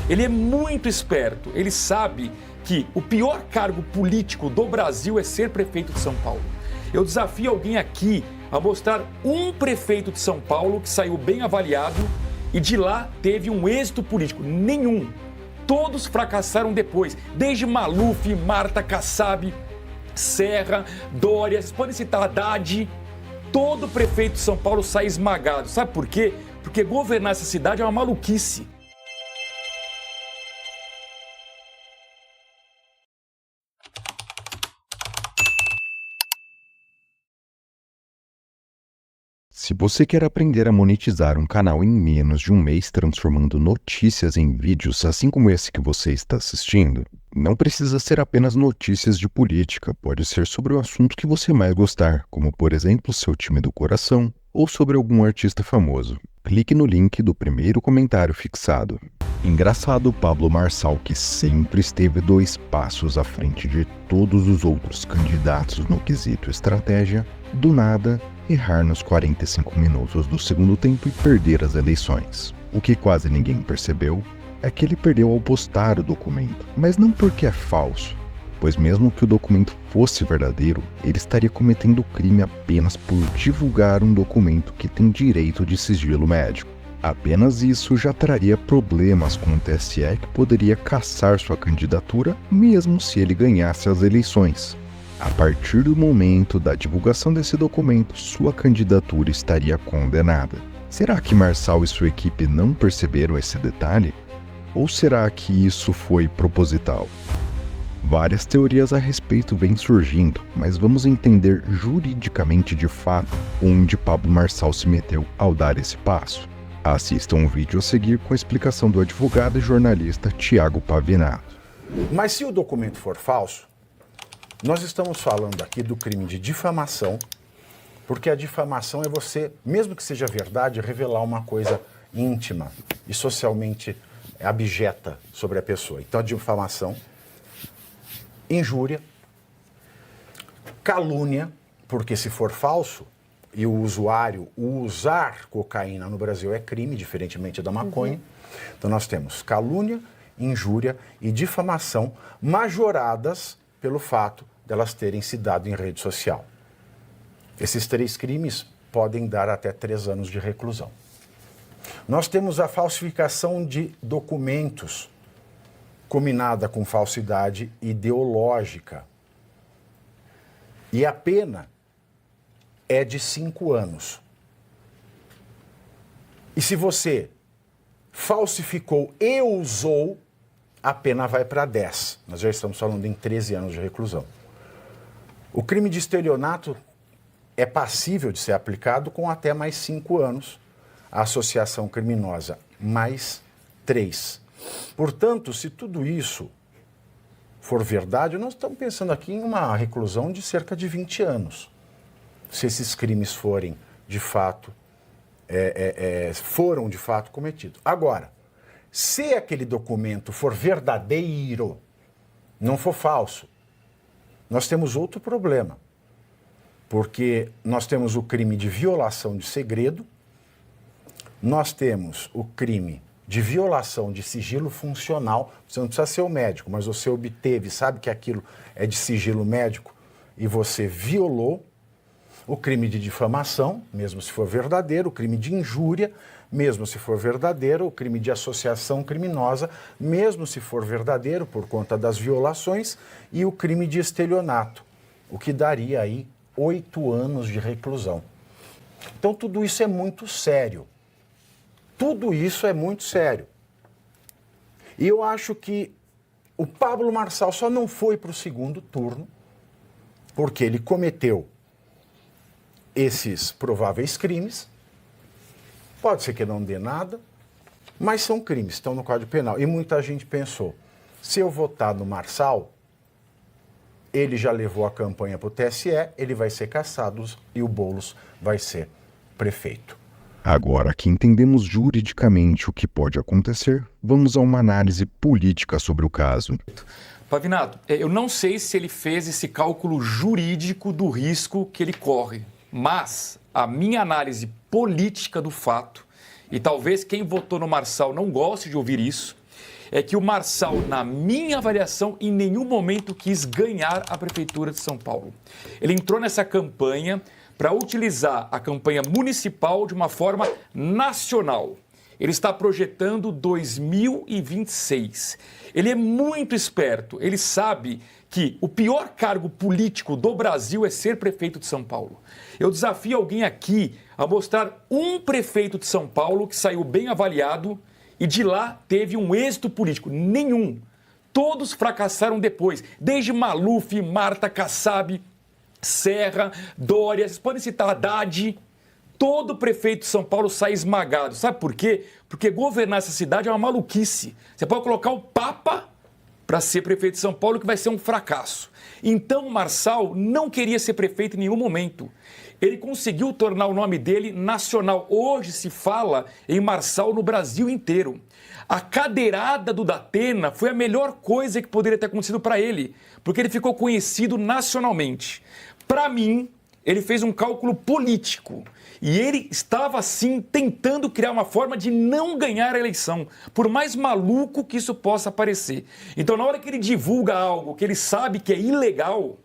Ele é muito esperto, ele sabe que o pior cargo político do Brasil é ser prefeito de São Paulo. Eu desafio alguém aqui a mostrar um prefeito de São Paulo que saiu bem avaliado e de lá teve um êxito político. Nenhum. Todos fracassaram depois, desde Maluf, Marta Kassab, Serra, Dória, vocês podem citar Haddad. Todo prefeito de São Paulo sai esmagado. Sabe por quê? Porque governar essa cidade é uma maluquice. Se você quer aprender a monetizar um canal em menos de um mês transformando notícias em vídeos, assim como esse que você está assistindo, não precisa ser apenas notícias de política, pode ser sobre o assunto que você mais gostar, como por exemplo seu time do coração ou sobre algum artista famoso. Clique no link do primeiro comentário fixado. Engraçado, Pablo Marçal, que sempre esteve 2 passos à frente de todos os outros candidatos no quesito estratégia, do nada errar nos 45 minutos do segundo tempo e perder as eleições. O que quase ninguém percebeu é que ele perdeu ao postar o documento, mas não porque é falso, pois mesmo que o documento fosse verdadeiro, ele estaria cometendo crime apenas por divulgar um documento que tem direito de sigilo médico. Apenas isso já traria problemas com o TSE, que poderia cassar sua candidatura mesmo se ele ganhasse as eleições. A partir do momento da divulgação desse documento, sua candidatura estaria condenada. Será que Marçal e sua equipe não perceberam esse detalhe? Ou será que isso foi proposital? Várias teorias a respeito vêm surgindo, mas vamos entender juridicamente de fato onde Pablo Marçal se meteu ao dar esse passo. Assista um vídeo a seguir com a explicação do advogado e jornalista Tiago Pavinato. Mas se o documento for falso, nós estamos falando aqui do crime de difamação, porque a difamação é você, mesmo que seja verdade, revelar uma coisa íntima e socialmente abjeta sobre a pessoa. Então a difamação, injúria, calúnia, porque se for falso e o usuário usar cocaína no Brasil é crime, diferentemente da maconha. Então nós temos calúnia, injúria e difamação majoradas pelo fato delas terem se dado em rede social. Esses 3 crimes podem dar até 3 anos de reclusão. Nós temos a falsificação de documentos, combinada com falsidade ideológica. E a pena é de 5 anos. E se você falsificou e usou, a pena vai para 10. Nós já estamos falando em 13 anos de reclusão. O crime de estelionato é passível de ser aplicado com até mais 5 anos. A associação criminosa, mais 3. Portanto, se tudo isso for verdade, nós estamos pensando aqui em uma reclusão de cerca de 20 anos. Se esses crimes forem, de fato, foram de fato cometidos. Agora, se aquele documento for verdadeiro, não for falso, nós temos outro problema, porque nós temos o crime de violação de segredo, nós temos o crime de violação de sigilo funcional. Você não precisa ser o médico, mas você obteve, sabe que aquilo é de sigilo médico e você violou. O crime de difamação, mesmo se for verdadeiro, o crime de injúria, mesmo se for verdadeiro, o crime de associação criminosa, mesmo se for verdadeiro, por conta das violações, e o crime de estelionato, o que daria aí 8 anos de reclusão. Então tudo isso é muito sério. Tudo isso é muito sério. E eu acho que o Pablo Marçal só não foi para o segundo turno porque ele cometeu esses prováveis crimes. Pode ser que não dê nada, mas são crimes, estão no Código Penal. E muita gente pensou, se eu votar no Marçal, ele já levou a campanha para o TSE, ele vai ser cassado e o Boulos vai ser prefeito. Agora que entendemos juridicamente o que pode acontecer, vamos a uma análise política sobre o caso. Pavinato, eu não sei se ele fez esse cálculo jurídico do risco que ele corre, mas a minha análise política do fato, e talvez quem votou no Marçal não goste de ouvir isso, é que o Marçal, na minha avaliação, em nenhum momento quis ganhar a Prefeitura de São Paulo. Ele entrou nessa campanha para utilizar a campanha municipal de uma forma nacional. Ele está projetando 2026. Ele é muito esperto, ele sabe que o pior cargo político do Brasil é ser prefeito de São Paulo. Eu desafio alguém aqui a mostrar um prefeito de São Paulo que saiu bem avaliado e de lá teve um êxito político. Nenhum. Todos fracassaram depois, desde Maluf, Marta Kassab, Serra, Dória, vocês podem citar Haddad. Todo prefeito de São Paulo sai esmagado. Sabe por quê? Porque governar essa cidade é uma maluquice. Você pode colocar o Papa para ser prefeito de São Paulo, que vai ser um fracasso. Então, o Marçal não queria ser prefeito em nenhum momento. Ele conseguiu tornar o nome dele nacional. Hoje se fala em Marçal no Brasil inteiro. A cadeirada do Datena foi a melhor coisa que poderia ter acontecido para ele, porque ele ficou conhecido nacionalmente. Para mim, ele fez um cálculo político e ele estava, sim, tentando criar uma forma de não ganhar a eleição, por mais maluco que isso possa parecer. Então, na hora que ele divulga algo que ele sabe que é ilegal,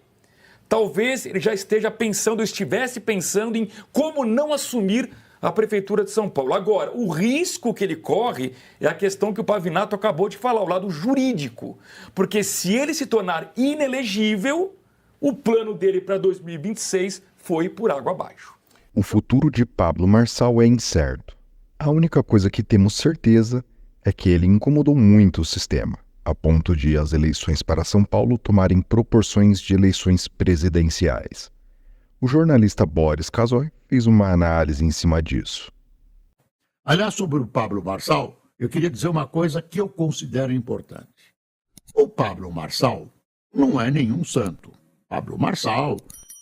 talvez ele já esteja pensando, ou estivesse pensando em como não assumir a Prefeitura de São Paulo. Agora, o risco que ele corre é a questão que o Pavinato acabou de falar, o lado jurídico. Porque se ele se tornar inelegível, o plano dele para 2026 foi por água abaixo. O futuro de Pablo Marçal é incerto. A única coisa que temos certeza é que ele incomodou muito o sistema, a ponto de as eleições para São Paulo tomarem proporções de eleições presidenciais. O jornalista Boris Casoy fez uma análise em cima disso. Aliás, sobre o Pablo Marçal, eu queria dizer uma coisa que eu considero importante. O Pablo Marçal não é nenhum santo. Pablo Marçal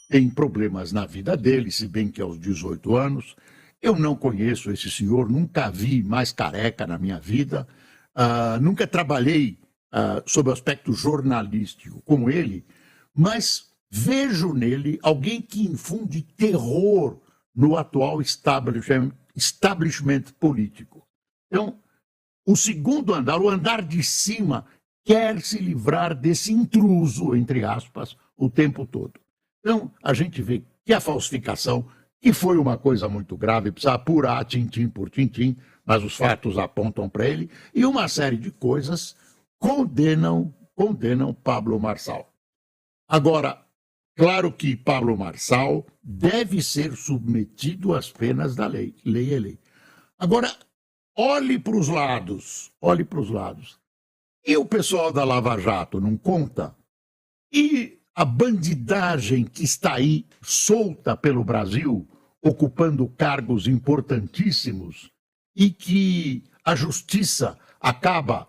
tem problemas na vida dele, se bem que aos 18 anos. Eu não conheço esse senhor, nunca vi mais careca na minha vida, nunca trabalhei sob o aspecto jornalístico como ele, mas vejo nele alguém que infunde terror no atual establishment político. Então, o segundo andar, o andar de cima, quer se livrar desse intruso, entre aspas, o tempo todo. Então, a gente vê que a falsificação, que foi uma coisa muito grave, precisa apurar tintim por tintim, mas os fatos apontam para ele, e uma série de coisas condenam Pablo Marçal. Agora, claro que Pablo Marçal deve ser submetido às penas da lei. Lei é lei. Agora, olhe para os lados. E o pessoal da Lava Jato não conta? E a bandidagem que está aí solta pelo Brasil, ocupando cargos importantíssimos, e que a justiça acaba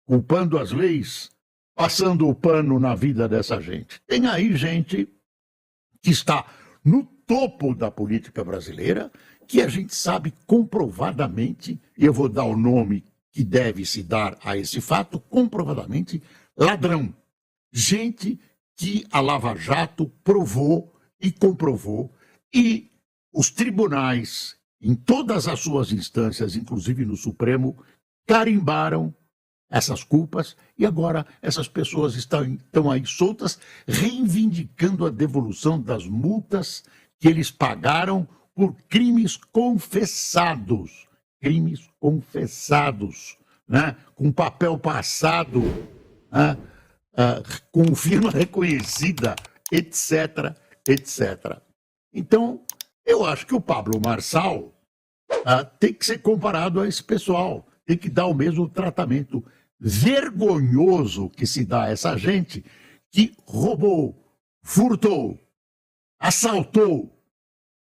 culpando as leis, passando o pano na vida dessa gente. Tem aí gente que está no topo da política brasileira, que a gente sabe comprovadamente, e eu vou dar o nome que deve se dar a esse fato, comprovadamente ladrão. Gente que a Lava Jato provou e comprovou, e os tribunais, em todas as suas instâncias, inclusive no Supremo, carimbaram essas culpas, e agora essas pessoas estão aí soltas, reivindicando a devolução das multas que eles pagaram por crimes confessados, né? Com papel passado, né? Com firma reconhecida, etc. Então, eu acho que o Pablo Marçal tem que ser comparado a esse pessoal, tem que dar o mesmo tratamento vergonhoso que se dá a essa gente que roubou, furtou, assaltou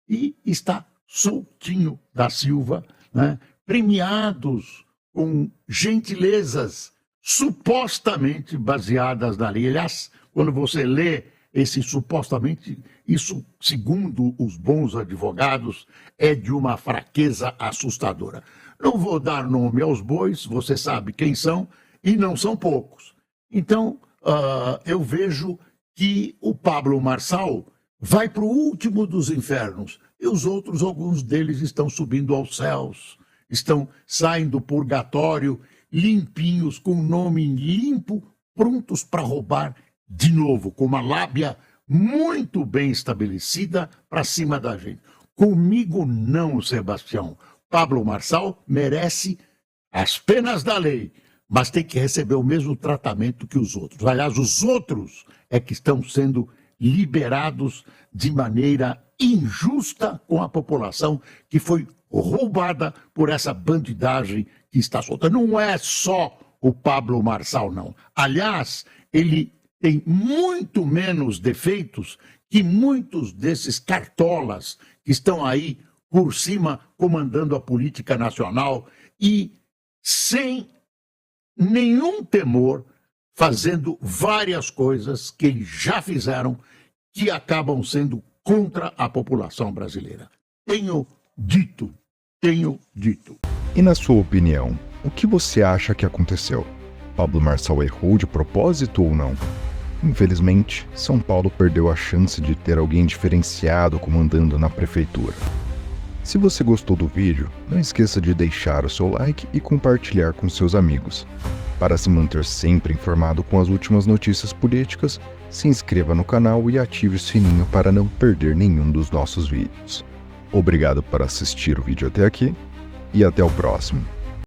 e está soltinho da Silva, né? Premiados com gentilezas supostamente baseadas na lei. Aliás, quando você lê esse supostamente, isso, segundo os bons advogados, é de uma fraqueza assustadora. Não vou dar nome aos bois, você sabe quem são, e não são poucos. Então, eu vejo que o Pablo Marçal vai para o último dos infernos, e os outros, alguns deles, estão subindo aos céus, estão saindo do purgatório limpinhos, com nome limpo, prontos para roubar de novo, com uma lábia muito bem estabelecida para cima da gente. Comigo não, Sebastião. Pablo Marçal merece as penas da lei, mas tem que receber o mesmo tratamento que os outros. Aliás, os outros é que estão sendo liberados de maneira injusta com a população que foi roubada por essa bandidagem que está solta. Não é só o Pablo Marçal, não. Aliás, ele tem muito menos defeitos que muitos desses cartolas que estão aí por cima comandando a política nacional e sem nenhum temor fazendo várias coisas que eles já fizeram que acabam sendo contra a população brasileira. Tenho dito. E na sua opinião, o que você acha que aconteceu? Pablo Marçal errou de propósito ou não? Infelizmente, São Paulo perdeu a chance de ter alguém diferenciado comandando na prefeitura. Se você gostou do vídeo, não esqueça de deixar o seu like e compartilhar com seus amigos. Para se manter sempre informado com as últimas notícias políticas, se inscreva no canal e ative o sininho para não perder nenhum dos nossos vídeos. Obrigado por assistir o vídeo até aqui e até o próximo.